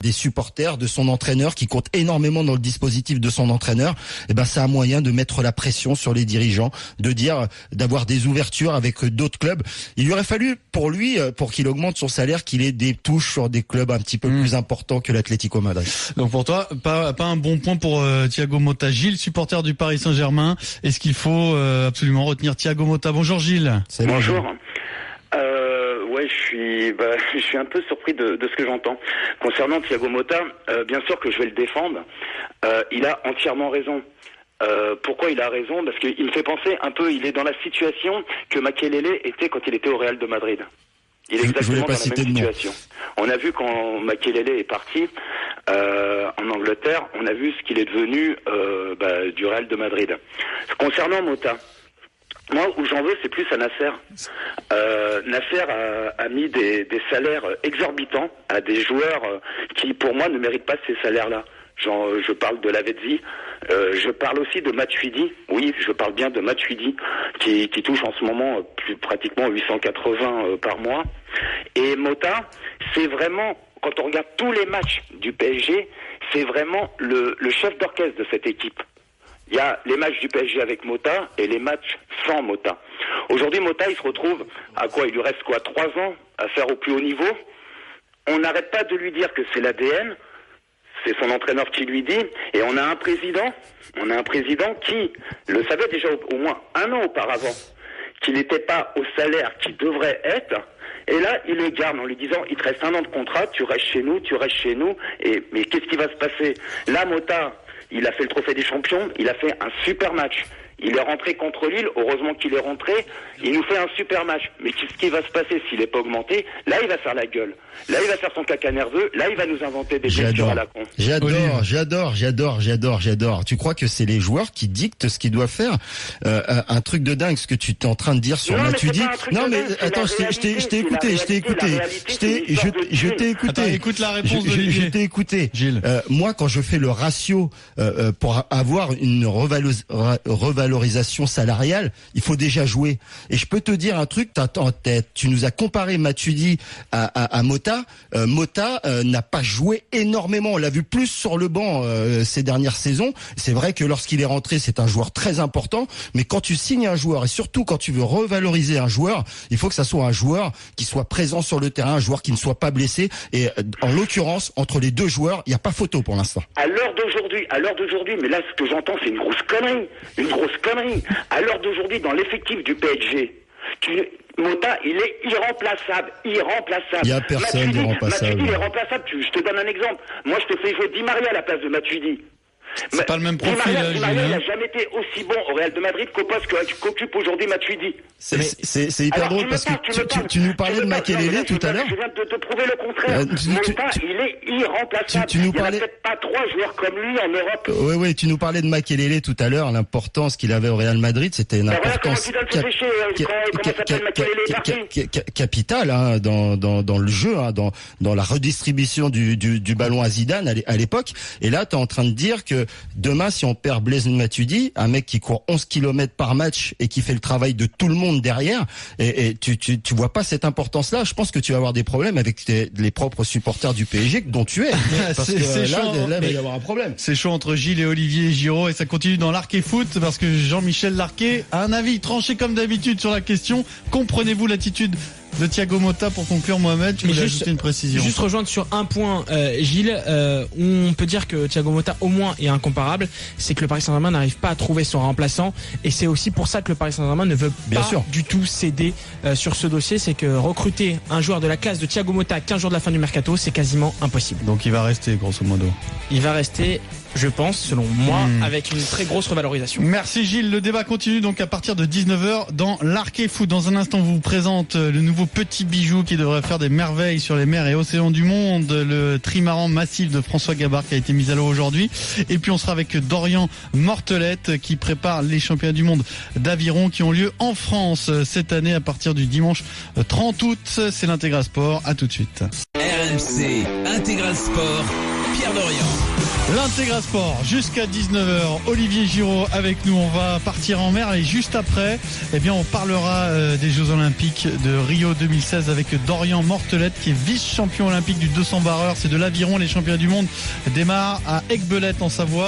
des supporters, de son entraîneur, qui compte énormément dans le dispositif de son entraîneur, c'est un moyen de mettre la pression sur les dirigeants, d'avoir des ouvertures avec d'autres clubs. Il lui aurait fallu pour qu'il augmente son salaire, qu'il ait des touches sur des clubs un petit peu plus importants que l'Atlético Madrid. Donc pour toi, pas un bon point pour Thiago Motta. Gilles, supporter du Paris Saint-Germain, est-ce qu'il faut absolument retenir Thiago Motta? Bonjour Gilles. Bonjour. Je suis un peu surpris de ce que j'entends. Concernant Thiago Motta, bien sûr que je vais le défendre. Il a entièrement raison. Pourquoi il a raison? Parce qu'il me fait penser un peu, il est dans la situation que Makelele était quand il était au Real de Madrid. Il est exactement dans la même situation. On a vu quand Makelele est parti en Angleterre, on a vu ce qu'il est devenu du Real de Madrid. Concernant Motta, moi, où j'en veux, c'est plus à Nasser. Nasser a mis des salaires exorbitants à des joueurs qui, pour moi, ne méritent pas ces salaires-là. Je parle de Lavezzi, je parle aussi de Matuidi. Oui, je parle bien de Matuidi, qui touche en ce moment pratiquement 880 par mois. Et Motta, c'est vraiment, quand on regarde tous les matchs du PSG, c'est vraiment le chef d'orchestre de cette équipe. Il y a les matchs du PSG avec Motta et les matchs sans Motta. Aujourd'hui, Motta, il se retrouve à quoi? Il lui reste 3 ans à faire au plus haut niveau. On n'arrête pas de lui dire que c'est l'ADN. C'est son entraîneur qui lui dit. Et on a un président qui le savait déjà au moins un an auparavant, qu'il n'était pas au salaire qu'il devrait être. Et là, il le garde en lui disant, il te reste 1 an de contrat, tu restes chez nous. Mais qu'est-ce qui va se passer? Là, Motta, il a fait le trophée des champions, il a fait un super match. Il est rentré contre Lille, heureusement qu'il est rentré, il nous fait un super match. Mais qu'est-ce qui va se passer s'il n'est pas augmenté? Là, il va faire la gueule. Là, il va faire son caca nerveux. Là, il va nous inventer des blessures à la con. J'adore. Tu crois que c'est les joueurs qui dictent ce qu'ils doivent faire? Un truc de dingue, ce que tu t'es en train de dire sur Matuidi. Non, mais attends, je t'ai écouté. Je t'ai écouté. Attends, écoute la réponse je t'ai écouté. Gilles. Moi, quand je fais le ratio pour avoir une revalorisation salariale, il faut déjà jouer. Et je peux te dire un truc, t'attends en tête. Tu nous as comparé Matuidi à Motta. Motta n'a pas joué énormément. On l'a vu plus sur le banc ces dernières saisons. C'est vrai que lorsqu'il est rentré, c'est un joueur très important. Mais quand tu signes un joueur, et surtout quand tu veux revaloriser un joueur, il faut que ça soit un joueur qui soit présent sur le terrain, un joueur qui ne soit pas blessé. Et en l'occurrence, entre les deux joueurs, il n'y a pas photo pour l'instant. À l'heure d'aujourd'hui, mais là, ce que j'entends, c'est une grosse connerie. À l'heure d'aujourd'hui, dans l'effectif du PSG, Motta, il est irremplaçable. Il n'y a personne d'irremplaçable. Matuidi, il est remplaçable. Je te donne un exemple. Moi, je te fais jouer Di Maria à la place de Matuidi. C'est pas le même profil. Di Maria, il n'a jamais été aussi bon au Real de Madrid qu'au poste qu'occupe aujourd'hui Matuidi. C'est hyper drôle parce que tu nous parlais de Makelele tout à l'heure. Je viens de te prouver le contraire. Motta, il est irremplaçable. Il n'y en a peut-être pas 3 joueurs comme lui en Europe. Oui, tu nous parlais de Makelele tout à l'heure, l'importance qu'il avait au Real Madrid, c'était une importance capitale dans le jeu, dans la redistribution du ballon à Zidane à l'époque. Et là, tu es en train de dire que demain, si on perd Blaise Matuidi, un mec qui court 11 km par match et qui fait le travail de tout le monde derrière, et tu vois pas cette importance-là, je pense que tu vas avoir des problèmes avec les propres supporters du PSG dont tu es. Parce que là, il va y avoir un problème. C'est chaud entre Gilles et Olivier Giraud, et ça continue dans l'Arqué Foot parce que Jean-Michel Larquet a un avis tranché comme d'habitude sur la question. Comprenez-vous l'attitude de Thiago Motta pour conclure, Mohamed? Tu voulais ajouter une précision. Juste rejoindre sur un point, Gilles, on peut dire que Thiago Motta au moins est incomparable, c'est que le Paris Saint-Germain n'arrive pas à trouver son remplaçant, et c'est aussi pour ça que le Paris Saint-Germain ne veut pas du tout céder sur ce dossier. C'est que recruter un joueur de la classe de Thiago Motta à 15 jours de la fin du mercato, c'est quasiment impossible. Donc il va rester, grosso modo. Il va rester, je pense, selon moi, avec une très grosse revalorisation. Merci Gilles, le débat continue donc à partir de 19h dans l'Arqué Foot. Dans un instant, on vous présente le nouveau petit bijou qui devrait faire des merveilles sur les mers et océans du monde, le trimaran massif de François Gabard qui a été mis à l'eau aujourd'hui. Et puis on sera avec Dorian Mortelette qui prépare les championnats du monde d'aviron qui ont lieu en France cette année à partir du dimanche 30 août. C'est l'Intégral Sport, à tout de suite. RMC Intégral Sport. Pierre Dorian. L'Intégral Sport jusqu'à 19h. Olivier Giraud avec nous. On va partir en mer et juste après, eh bien, on parlera des Jeux Olympiques de Rio 2016 avec Dorian Mortelette qui est vice-champion olympique du 200 barreur. C'est de l'aviron. Les championnats du monde démarrent à Aiguebelette en Savoie.